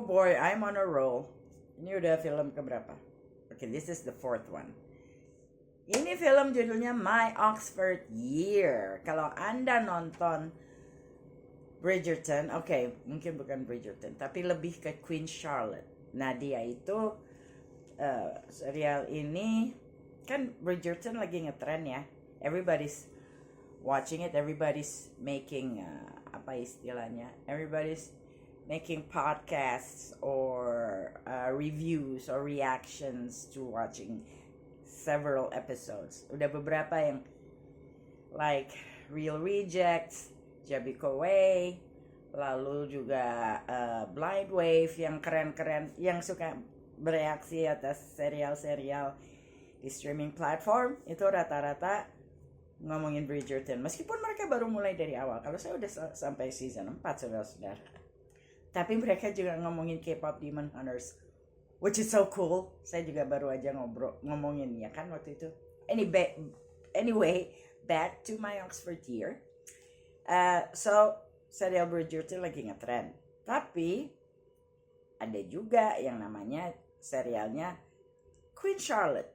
boy, I'm on a roll. Ini udah film keberapa? Okay, this is the fourth one. Ini film judulnya My Oxford Year. Kalau Anda nonton Bridgerton, mungkin bukan Bridgerton, tapi lebih ke Queen Charlotte. Nah, dia itu serial ini kan Bridgerton lagi ngetren ya. Everybody's watching it, everybody's making apa istilahnya? Everybody's making podcasts or reviews or reactions to watching several episodes. Udah beberapa yang like Real Rejects, Jabiko Way, lalu juga Blind Wave yang keren-keren, yang suka bereaksi atas serial-serial di streaming platform, itu rata-rata ngomongin Bridgerton. Meskipun mereka baru mulai dari awal. Kalau saya udah sampai season 4, saudara-saudara. Tapi mereka juga ngomongin K-pop Demon Hunters, which is so cool. Saya juga baru aja ngomongin ya kan waktu itu. Anyway, back to My Oxford Year. So serial Bridgerton lagi ngetrend. Tapi ada juga yang namanya serialnya Queen Charlotte.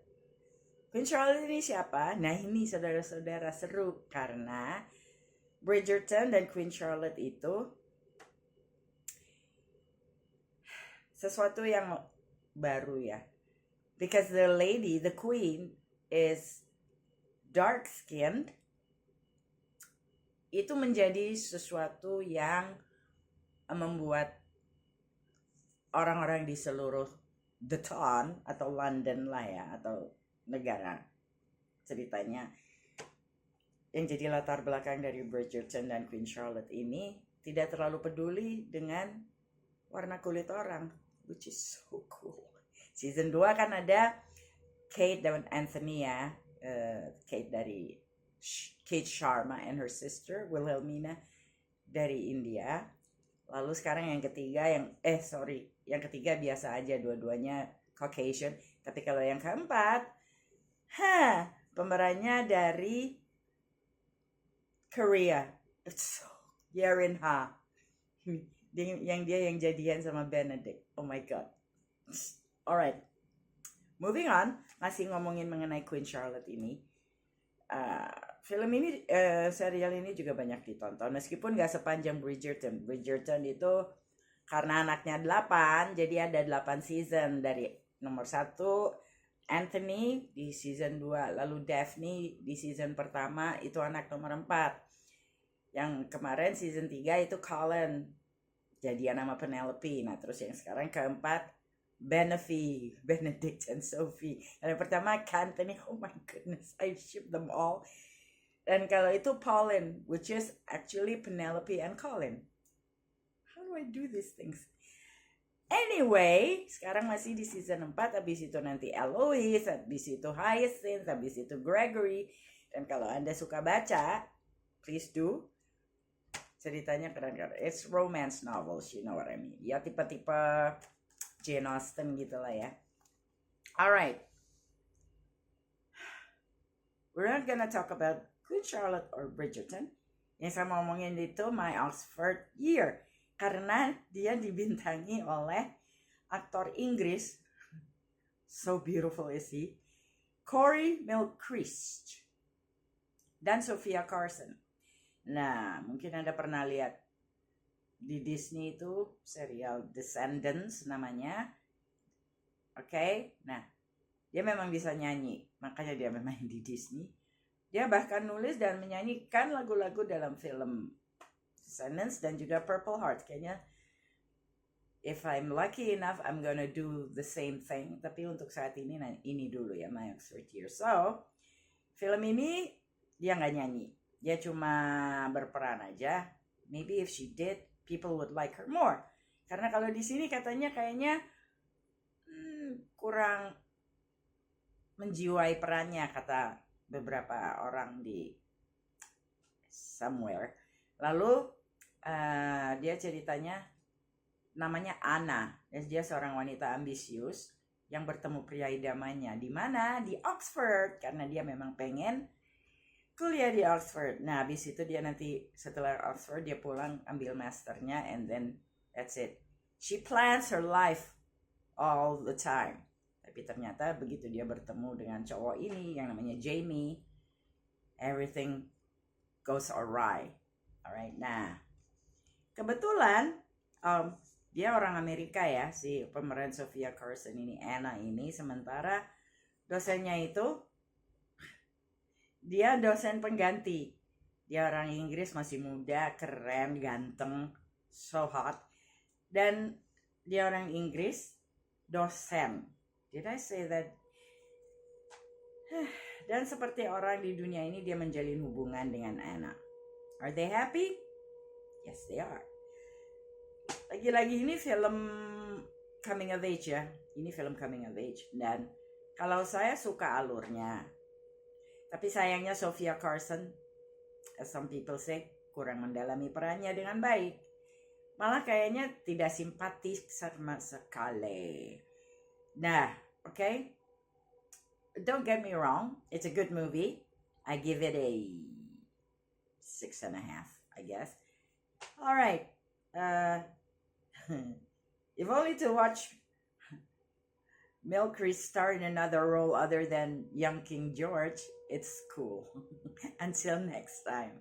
Queen Charlotte ini siapa? Nah, ini saudara-saudara seru karena Bridgerton dan Queen Charlotte itu sesuatu yang baru ya. Because the lady, the queen, is dark skinned. Itu menjadi sesuatu yang membuat orang-orang di seluruh the town atau London lah ya, atau negara ceritanya yang jadi latar belakang dari Bridgerton dan Queen Charlotte ini tidak terlalu peduli dengan warna kulit orang, which is so cool. Season 2 kan ada Kate dan Anthony ya, Kate dari Kate Sharma and her sister Wilhelmina dari India. Lalu sekarang yang ketiga yang ketiga biasa aja, dua-duanya Caucasian. Tapi kalau yang keempat, pemerannya dari Korea, Yerin Ha, yang jadian sama Benedict. Oh my god. Alright, moving on, masih ngomongin mengenai Queen Charlotte ini. Film ini, serial ini juga banyak ditonton, meskipun gak sepanjang Bridgerton. Bridgerton itu karena anaknya 8, jadi ada 8 season. Dari nomor 1 Anthony di season 2, lalu Daphne di season pertama, itu anak nomor 4. Yang kemarin season 3 itu Colin, jadian sama Penelope. Nah, terus yang sekarang keempat Benedict and Sophie. Dan yang pertama Anthony, oh my goodness, I ship them all. Dan kalau itu Pauline, which is actually Penelope and Colin. How do I do these things? Anyway, sekarang masih di season 4, habis itu nanti Eloise, habis itu Hyacinth, habis itu Gregory. Dan kalau Anda suka baca, please do. Ceritanya keren-keren. It's romance novels, you know what I mean. Ya tipe-tipe Jane Austen gitu lah ya. Alright. We're not gonna talk about Queen Charlotte or Bridgerton. Yang saya mau ngomongin itu My Oxford Year. Karena dia dibintangi oleh aktor Inggris, so beautiful is he, Corey Milcreast dan Sophia Carson. Nah, mungkin Anda pernah lihat di Disney itu serial Descendants namanya. Oke, nah dia memang bisa nyanyi, makanya dia memang di Disney. Dia bahkan nulis dan menyanyikan lagu-lagu dalam film Descendants dan juga Purple Heart. Kayaknya if I'm lucky enough, I'm gonna do the same thing. Tapi untuk saat ini, nah ini dulu ya, My Oxford Year. So, film ini dia nggak nyanyi. Dia cuma berperan aja. Maybe if she did, people would like her more. Karena kalau di sini katanya kayaknya kurang menjiwai perannya, kata beberapa orang di somewhere. Lalu dia ceritanya namanya Anna. Dia seorang wanita ambisius yang bertemu pria idamanya. Di mana? Di Oxford. Karena dia memang pengen kuliah di Oxford. Nah, habis itu dia nanti setelah Oxford dia pulang ambil masternya and then that's it. She plans her life all the time. Tapi ternyata begitu dia bertemu dengan cowok ini yang namanya Jamie, everything goes awry. Alright, nah kebetulan dia orang Amerika ya, si pemeran Sofia Carson ini, Anna ini. Sementara dosennya itu dia dosen pengganti. Dia orang Inggris, masih muda, keren, ganteng, so hot. Dan dia orang Inggris, dosen. Did I say that? Dan seperti orang di dunia ini, dia menjalin hubungan dengan Anna. Are they happy? Yes, they are. Lagi-lagi ini film coming of age ya. Ini film coming of age. Dan kalau saya suka alurnya. Tapi sayangnya Sofia Carson, as some people say, kurang mendalami perannya dengan baik. Malah kayaknya tidak simpatis sama sekali. Nah, okay. Don't get me wrong. It's a good movie. I give it a 6.5, I guess. All right. If only to watch Mel Chris star in another role other than young King George, it's cool. Until next time.